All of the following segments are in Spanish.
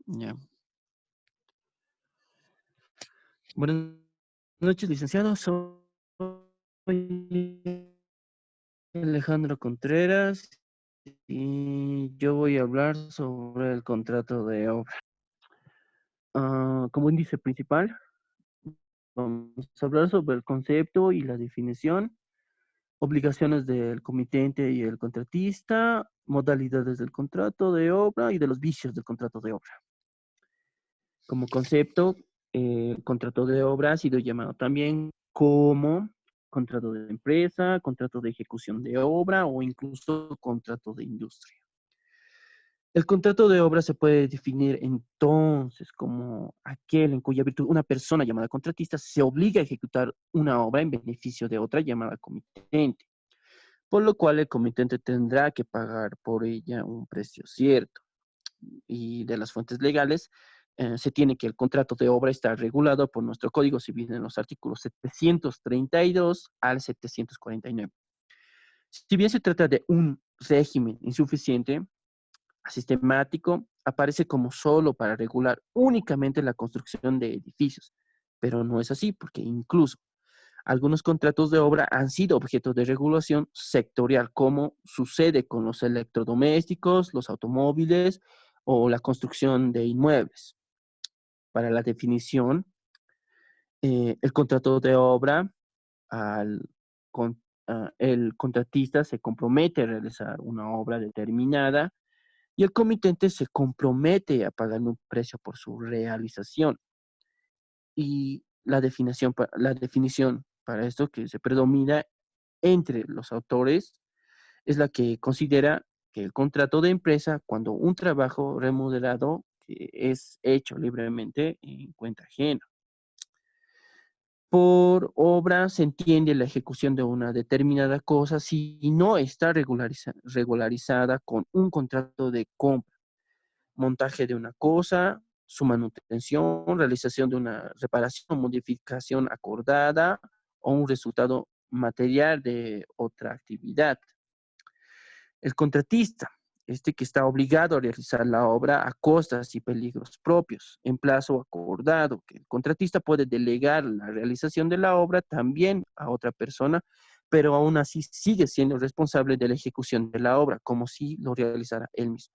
Ya. Buenas noches, licenciado. Soy Alejandro Contreras y yo voy a hablar sobre el contrato de obra. Como índice principal, vamos a hablar sobre el concepto y la definición, obligaciones del comitente y el contratista, modalidades del contrato de obra y de los vicios del contrato de obra. Como concepto, el contrato de obra ha sido llamado también como contrato de empresa, contrato de ejecución de obra o incluso contrato de industria. El contrato de obra se puede definir entonces como aquel en cuya virtud una persona llamada contratista se obliga a ejecutar una obra en beneficio de otra llamada comitente, por lo cual el comitente tendrá que pagar por ella un precio cierto. Y de las fuentes legales, se tiene que el contrato de obra está regulado por nuestro Código Civil en los artículos 732 al 749. Si bien se trata de un régimen insuficiente, asistemático, aparece como solo para regular únicamente la construcción de edificios, pero no es así, porque incluso algunos contratos de obra han sido objeto de regulación sectorial, como sucede con los electrodomésticos, los automóviles o la construcción de inmuebles. Para la definición, el contrato de obra, al, con, el contratista se compromete a realizar una obra determinada y el comitente se compromete a pagar un precio por su realización. Y la definición para esto que se predomina entre los autores es la que considera que el contrato de empresa, cuando un trabajo remunerado que es hecho libremente en cuenta ajena. Por obra se entiende la ejecución de una determinada cosa si no está regularizada con un contrato de compra, montaje de una cosa, su manutención, realización de una reparación o modificación acordada o un resultado material de otra actividad. El contratista, este que está obligado a realizar la obra a costas y peligros propios, en plazo acordado, que el contratista puede delegar la realización de la obra también a otra persona, pero aún así sigue siendo responsable de la ejecución de la obra, como si lo realizara él mismo.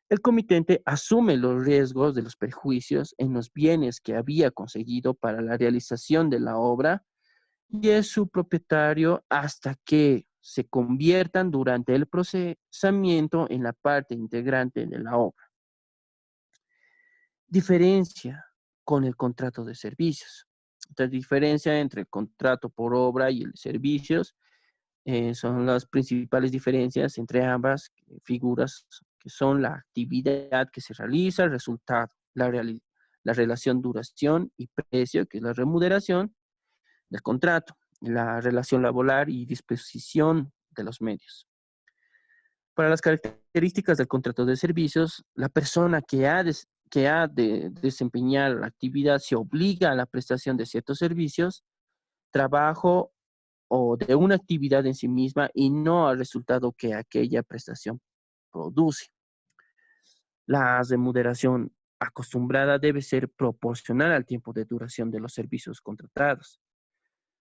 El comitente asume los riesgos de los perjuicios en los bienes que había conseguido para la realización de la obra y es su propietario hasta que se conviertan durante el procesamiento en la parte integrante de la obra. Diferencia con el contrato de servicios. La diferencia entre el contrato por obra y el de servicios son las principales diferencias entre ambas figuras, que son la actividad que se realiza, el resultado, la relación duración y precio, que es la remuneración del contrato, la relación laboral y disposición de los medios. Para las características del contrato de servicios, la persona que ha de desempeñar la actividad se obliga a la prestación de ciertos servicios, trabajo o de una actividad en sí misma y no al resultado que aquella prestación produce. La remuneración acostumbrada debe ser proporcional al tiempo de duración de los servicios contratados.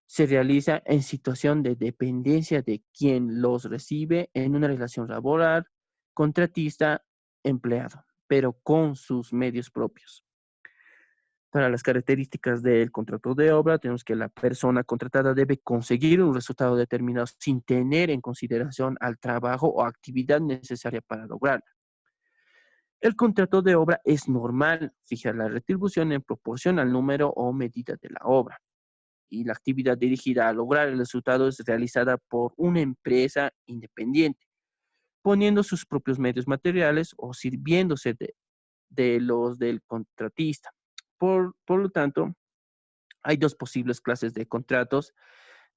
Se realiza en situación de dependencia de quien los recibe en una relación laboral, contratista-empleado, pero con sus medios propios. Para las características del contrato de obra, tenemos que la persona contratada debe conseguir un resultado determinado sin tener en consideración al trabajo o actividad necesaria para lograrlo. El contrato de obra es normal fijar la retribución en proporción al número o medida de la obra y la actividad dirigida a lograr el resultado es realizada por una empresa independiente, poniendo sus propios medios materiales o sirviéndose de los del contratista. Por lo tanto, hay dos posibles clases de contratos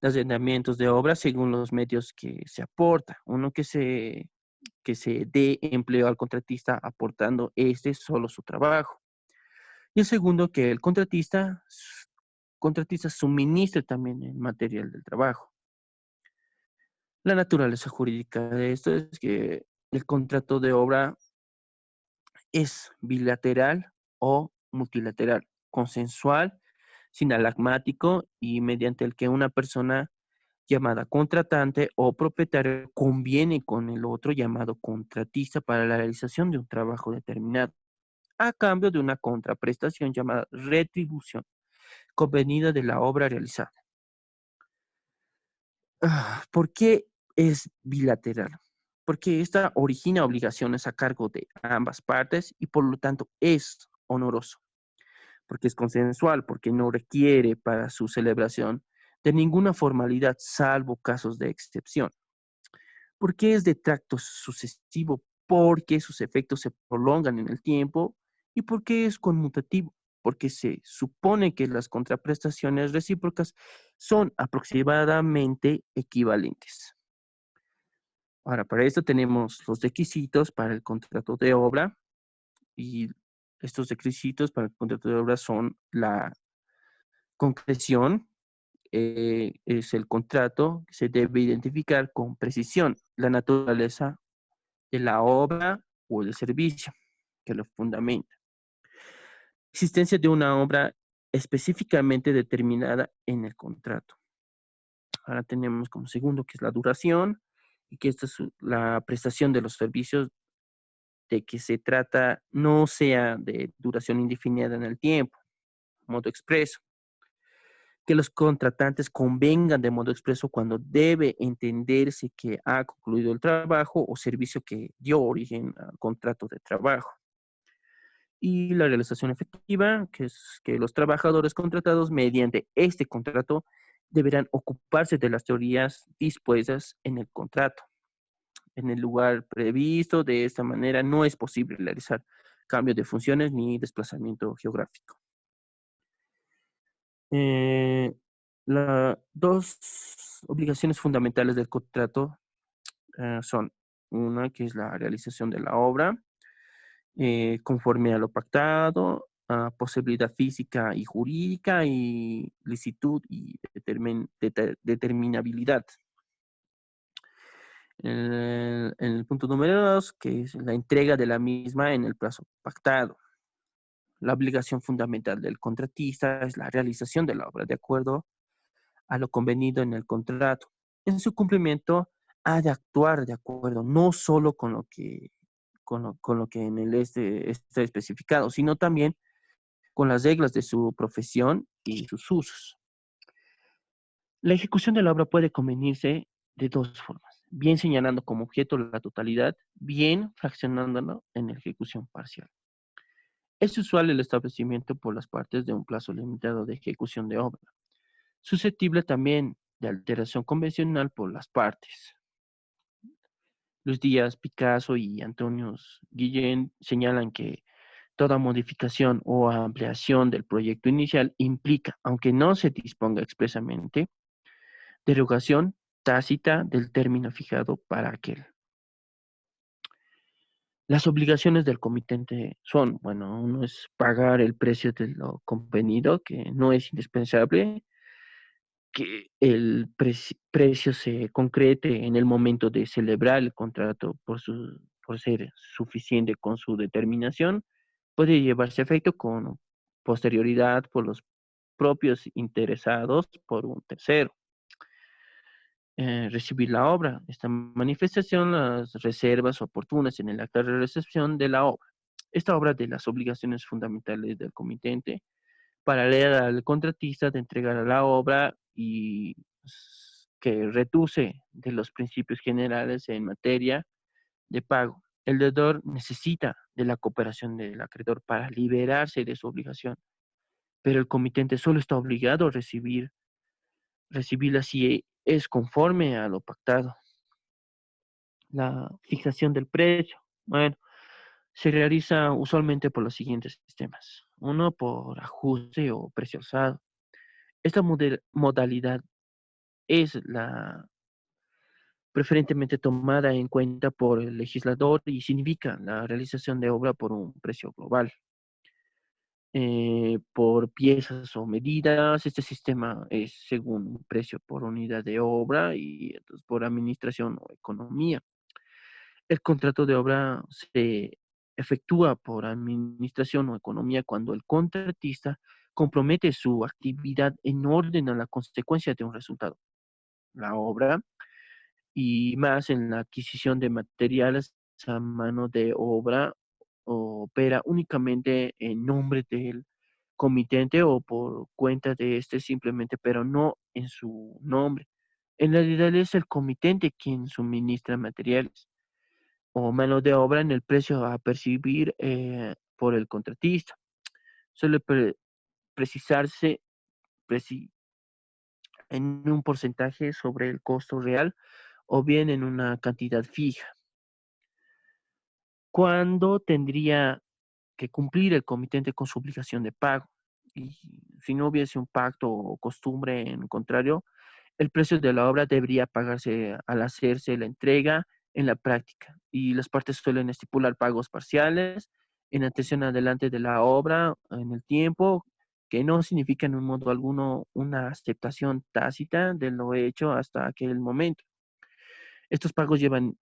de arrendamientos de obra según los medios que se aporta. Uno que se dé empleo al contratista aportando este solo su trabajo. Y el segundo, que el contratista suministre también el material del trabajo. La naturaleza jurídica de esto es que el contrato de obra es bilateral o multilateral, consensual, sinalagmático y mediante el que una persona llamada contratante o propietario conviene con el otro llamado contratista para la realización de un trabajo determinado, a cambio de una contraprestación llamada retribución convenida de la obra realizada. ¿Por qué es bilateral? Porque esta origina obligaciones a cargo de ambas partes y por lo tanto es honoroso, porque es consensual, porque no requiere para su celebración de ninguna formalidad salvo casos de excepción. ¿Por qué es de tracto sucesivo? Porque sus efectos se prolongan en el tiempo. ¿Y por qué es conmutativo? Porque se supone que las contraprestaciones recíprocas son aproximadamente equivalentes. Ahora, para esto tenemos los requisitos para el contrato de obra y estos requisitos para el contrato de obra son la concreción, es el contrato, se debe identificar con precisión la naturaleza de la obra o el servicio que lo fundamenta. Existencia de una obra específicamente determinada en el contrato. Ahora tenemos como segundo que es la duración y que esta es la prestación de los servicios de que se trata no sea de duración indefinida en el tiempo, modo expreso. Que los contratantes convengan de modo expreso cuando debe entenderse que ha concluido el trabajo o servicio que dio origen al contrato de trabajo. Y la realización efectiva, que es que los trabajadores contratados mediante este contrato deberán ocuparse de las teorías dispuestas en el contrato, en el lugar previsto. De esta manera no es posible realizar cambios de funciones ni desplazamiento geográfico. Eh, las dos obligaciones fundamentales del contrato son una que es la realización de la obra conforme a lo pactado, a posibilidad física y jurídica y licitud y determinabilidad. El punto número 2, que es la entrega de la misma en el plazo pactado. La obligación fundamental del contratista es la realización de la obra de acuerdo a lo convenido en el contrato. En su cumplimiento ha de actuar de acuerdo no solo con lo que en el está especificado, sino también con las reglas de su profesión y sus usos. La ejecución de la obra puede convenirse de dos formas, bien señalando como objeto la totalidad, bien fraccionándolo en ejecución parcial. Es usual el establecimiento por las partes de un plazo limitado de ejecución de obra, susceptible también de alteración convencional por las partes. Luis Díaz, Picasso y Antonio Guillén señalan que toda modificación o ampliación del proyecto inicial implica, aunque no se disponga expresamente, derogación tácita del término fijado para aquel. Las obligaciones del comitente son, bueno, uno es pagar el precio de lo convenido, que no es indispensable que el precio se concrete en el momento de celebrar el contrato por ser suficiente con su determinación, puede llevarse a efecto con posterioridad por los propios interesados por un tercero. Recibir la obra. Esta manifestación, las reservas oportunas en el acta de recepción de la obra. Esta obra de las obligaciones fundamentales del comitente paralela al contratista de entregar a la obra y que reduce de los principios generales en materia de pago. El deudor necesita de la cooperación del acreedor para liberarse de su obligación, pero el comitente solo está obligado a recibirla si es conforme a lo pactado. La fijación del precio. Bueno, se realiza usualmente por los siguientes sistemas. Uno, por ajuste o precio alzado. Esta modalidad es la preferentemente tomada en cuenta por el legislador y significa la realización de obra por un precio global. Por piezas o medidas, este sistema es según un precio por unidad de obra y entonces, por administración o economía. El contrato de obra se efectúa por administración o economía cuando el contratista compromete su actividad en orden a la consecuencia de un resultado. La obra y más en la adquisición de materiales a mano de obra opera únicamente en nombre del comitente o por cuenta de este simplemente, pero no en su nombre. En realidad es el comitente quien suministra materiales o mano de obra en el precio a percibir por el contratista. Suele precisarse preci- en un porcentaje sobre el costo real o bien en una cantidad fija. ¿Cuándo tendría que cumplir el comitente con su obligación de pago? Y si no hubiese un pacto o costumbre en contrario, el precio de la obra debería pagarse al hacerse la entrega en la práctica. Y las partes suelen estipular pagos parciales en atención adelante de la obra en el tiempo, que no significa en un modo alguno una aceptación tácita de lo hecho hasta aquel momento. Estos pagos llevan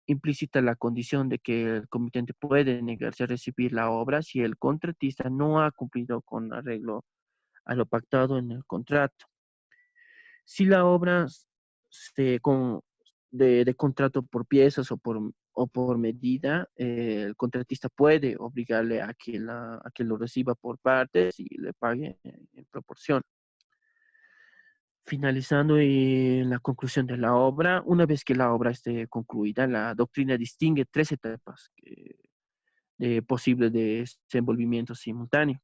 implícita la condición de que el comitente puede negarse a recibir la obra si el contratista no ha cumplido con arreglo a lo pactado en el contrato. Si la obra se de contrato por piezas o por medida, el contratista puede obligarle a que lo reciba por partes y le pague en proporción. Finalizando en la conclusión de la obra, una vez que la obra esté concluida, la doctrina distingue tres etapas posibles de desenvolvimiento simultáneo.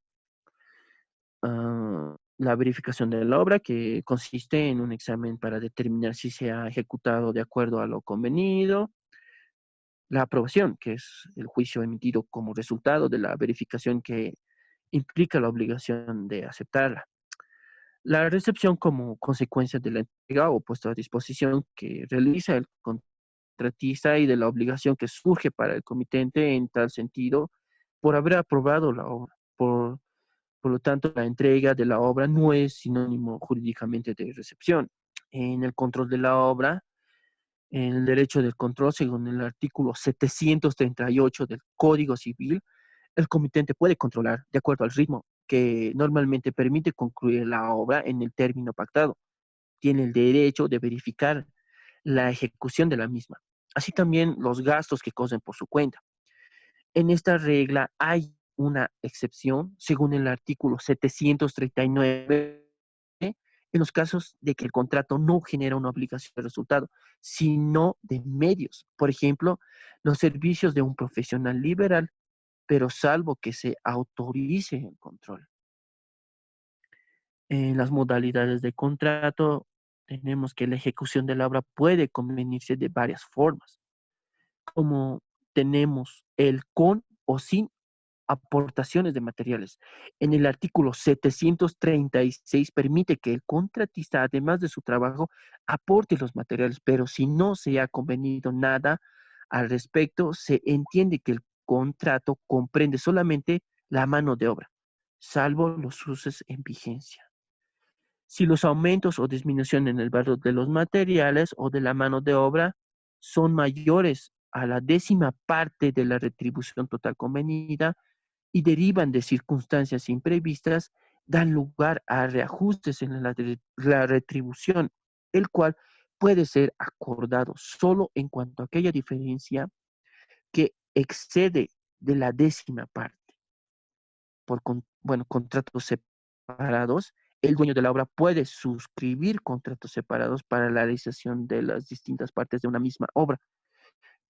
La verificación de la obra, que consiste en un examen para determinar si se ha ejecutado de acuerdo a lo convenido. La aprobación, que es el juicio emitido como resultado de la verificación que implica la obligación de aceptarla. La recepción como consecuencia de la entrega o puesta a disposición que realiza el contratista y de la obligación que surge para el comitente en tal sentido por haber aprobado la obra. Por lo tanto, la entrega de la obra no es sinónimo jurídicamente de recepción. En el control de la obra, en el derecho del control, según el artículo 738 del Código Civil, el comitente puede controlar, de acuerdo al ritmo que normalmente permite concluir la obra en el término pactado. Tiene el derecho de verificar la ejecución de la misma, así también los gastos que corren por su cuenta. En esta regla hay una excepción, según el artículo 739, en los casos de que el contrato no genera una obligación de resultado, sino de medios. Por ejemplo, los servicios de un profesional liberal, pero salvo que se autorice el control. En las modalidades de contrato, tenemos que la ejecución de la obra puede convenirse de varias formas, como tenemos el con o sin aportaciones de materiales. En el artículo 736 permite que el contratista, además de su trabajo, aporte los materiales, pero si no se ha convenido nada al respecto, se entiende que el contrato comprende solamente la mano de obra, salvo los usos en vigencia. Si los aumentos o disminución en el valor de los materiales o de la mano de obra son mayores a la décima parte de la retribución total convenida, y derivan de circunstancias imprevistas, dan lugar a reajustes en la retribución, el cual puede ser acordado solo en cuanto a aquella diferencia que excede de la décima parte. Por contratos separados, el dueño de la obra puede suscribir contratos separados para la realización de las distintas partes de una misma obra.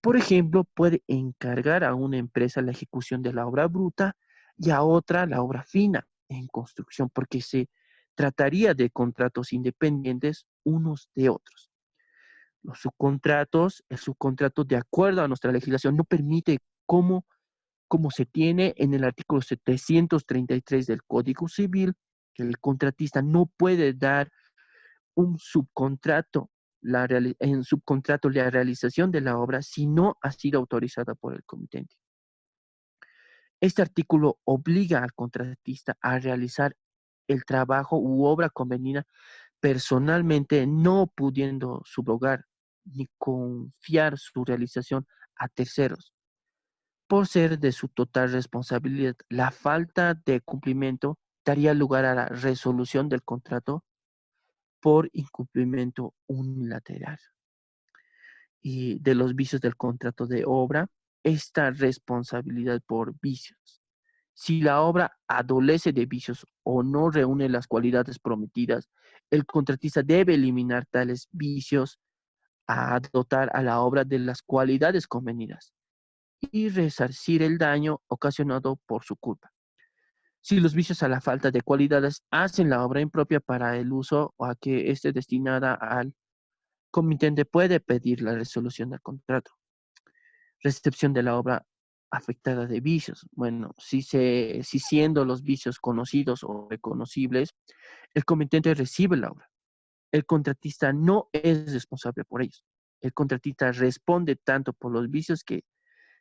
Por ejemplo, puede encargar a una empresa la ejecución de la obra bruta y a otra la obra fina en construcción, porque se trataría de contratos independientes unos de otros. Los subcontratos, el subcontrato de acuerdo a nuestra legislación no permite como se tiene en el artículo 733 del Código Civil, que el contratista no puede dar un subcontrato, en subcontrato la realización de la obra si no ha sido autorizada por el comitente. Este artículo obliga al contratista a realizar el trabajo u obra convenida personalmente, no pudiendo subrogar ni confiar su realización a terceros. por ser de su total responsabilidad. La falta de cumplimiento daría lugar a la resolución del contrato por incumplimiento unilateral. Y de los vicios del contrato de obra, esta responsabilidad por vicios. Si la obra adolece de vicios o no reúne las cualidades prometidas, el contratista debe eliminar tales vicios a dotar a la obra de las cualidades convenidas y resarcir el daño ocasionado por su culpa. Si los vicios a la falta de cualidades hacen la obra impropia para el uso o a que esté destinada al comitente puede pedir la resolución del contrato. Recepción de la obra afectada de vicios. Bueno, si siendo los vicios conocidos o reconocibles, el comitente recibe la obra. El contratista no es responsable por ellos. El contratista responde tanto por los vicios que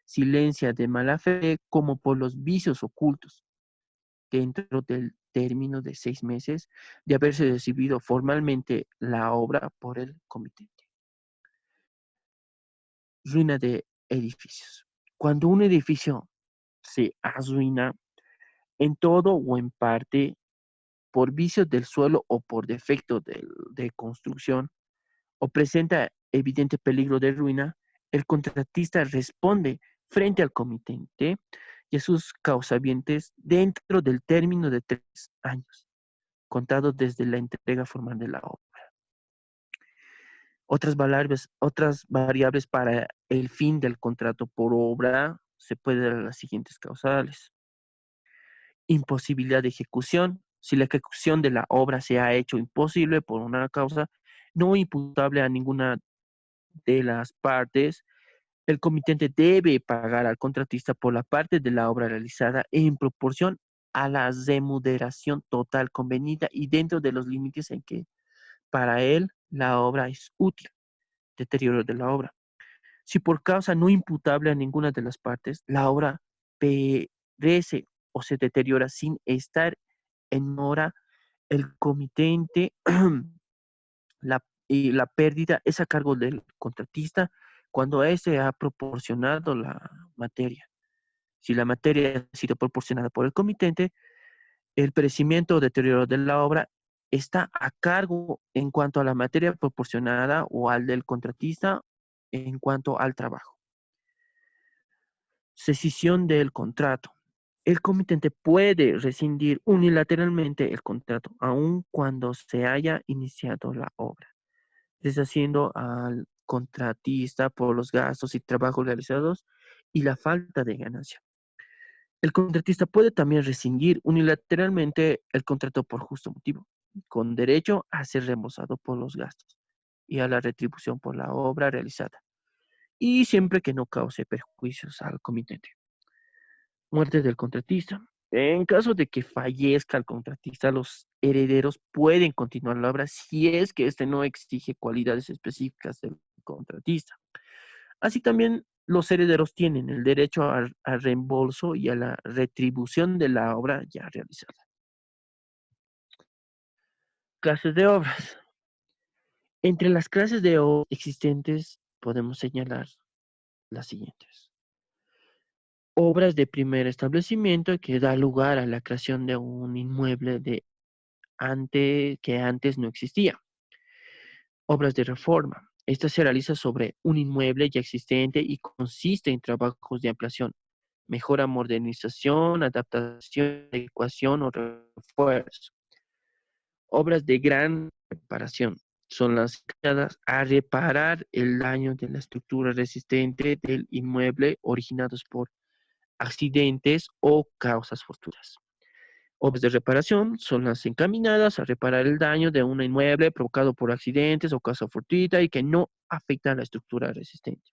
silencia de mala fe como por los vicios ocultos dentro del término de 6 meses de haberse recibido formalmente la obra por el comitente. Ruina de edificios. Cuando un edificio se arruina en todo o en parte por vicios del suelo o por defecto de construcción o presenta evidente peligro de ruina, el contratista responde frente al comitente y a sus causavientes dentro del término de 3 años, contado desde la entrega formal de la obra. Otras variables para el fin del contrato por obra se puede dar a las siguientes causales. Imposibilidad de ejecución. Si la ejecución de la obra se ha hecho imposible por una causa no imputable a ninguna de las partes, el comitente debe pagar al contratista por la parte de la obra realizada en proporción a la remuneración total convenida y dentro de los límites en que para él la obra es útil. Deterioro de la obra. Si por causa no imputable a ninguna de las partes, la obra perece o se deteriora sin estar en hora, el comitente, la pérdida es a cargo del contratista cuando a éste ha proporcionado la materia. Si la materia ha sido proporcionada por el comitente, el perecimiento o deterioro de la obra está a cargo en cuanto a la materia proporcionada o al del contratista en cuanto al trabajo. Rescisión del contrato. El comitente puede rescindir unilateralmente el contrato, aun cuando se haya iniciado la obra, deshaciendo al contratista por los gastos y trabajos realizados y la falta de ganancia. El contratista puede también rescindir unilateralmente el contrato por justo motivo, con derecho a ser reembolsado por los gastos y a la retribución por la obra realizada, y siempre que no cause perjuicios al comitente. Muerte del contratista. En caso de que fallezca el contratista, los herederos pueden continuar la obra si es que éste no exige cualidades específicas del contratista. Así también los herederos tienen el derecho al reembolso y a la retribución de la obra ya realizada. Clases de obras. Entre las clases de obras existentes podemos señalar las siguientes. Obras de primer establecimiento que da lugar a la creación de un inmueble que antes no existía. Obras de reforma. Esta se realiza sobre un inmueble ya existente y consiste en trabajos de ampliación, mejora, modernización, adaptación, adecuación o refuerzo. Obras de gran reparación. Son las dedicadas a reparar el daño de la estructura resistente del inmueble originados por accidentes o causas fortuitas. Obras de reparación son las encaminadas a reparar el daño de un inmueble provocado por accidentes o causa fortuita y que no afectan la estructura resistente.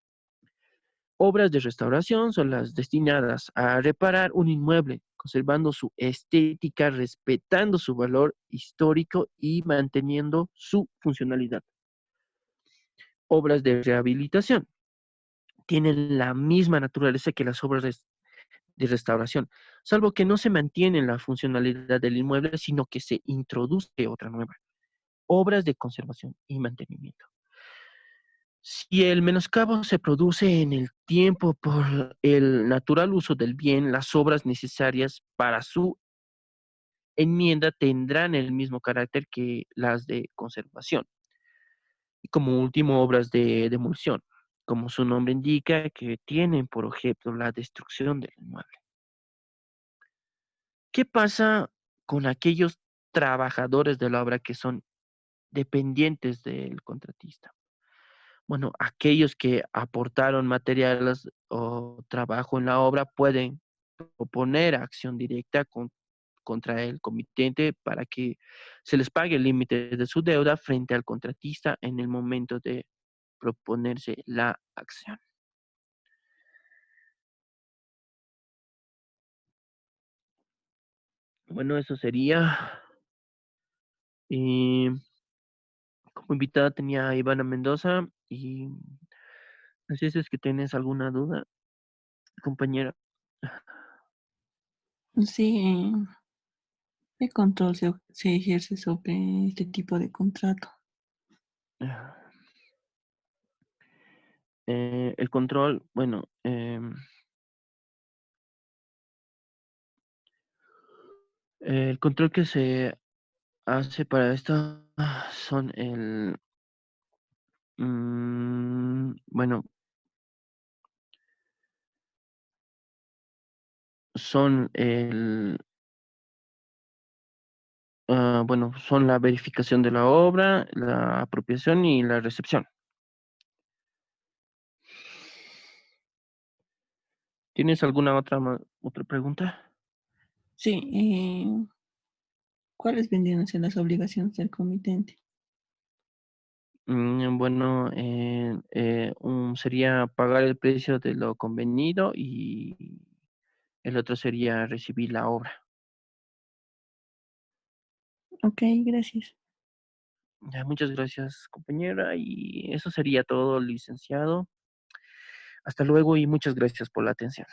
Obras de restauración son las destinadas a reparar un inmueble, conservando su estética, respetando su valor histórico y manteniendo su funcionalidad. Obras de rehabilitación tienen la misma naturaleza que las obras de restauración, salvo que no se mantiene la funcionalidad del inmueble, sino que se introduce otra nueva. Obras de conservación y mantenimiento. Si el menoscabo se produce en el tiempo por el natural uso del bien, las obras necesarias para su enmienda tendrán el mismo carácter que las de conservación. Y como último, obras de demolición, como su nombre indica, que tienen por objeto la destrucción del inmueble. ¿Qué pasa con aquellos trabajadores de la obra que son dependientes del contratista? Bueno, aquellos que aportaron materiales o trabajo en la obra pueden proponer acción directa contra el comitente para que se les pague el límite de su deuda frente al contratista en el momento de proponerse la acción. Bueno, eso sería. Y como invitada tenía a Ivana Mendoza y no sé si es que tienes alguna duda, compañera. Sí, ¿qué control se ejerce sobre este tipo de contrato? El control, bueno, el control que se hace para esto son bueno, son bueno, son la verificación de la obra, la apropiación y la recepción. ¿Tienes alguna otra pregunta? Sí, ¿cuáles vendrían a ser las obligaciones del comitente? Bueno, sería pagar el precio de lo convenido y el otro sería recibir la obra. Ok, gracias. Ya, muchas gracias, compañera, y eso sería todo, licenciado. Hasta luego y muchas gracias por la atención.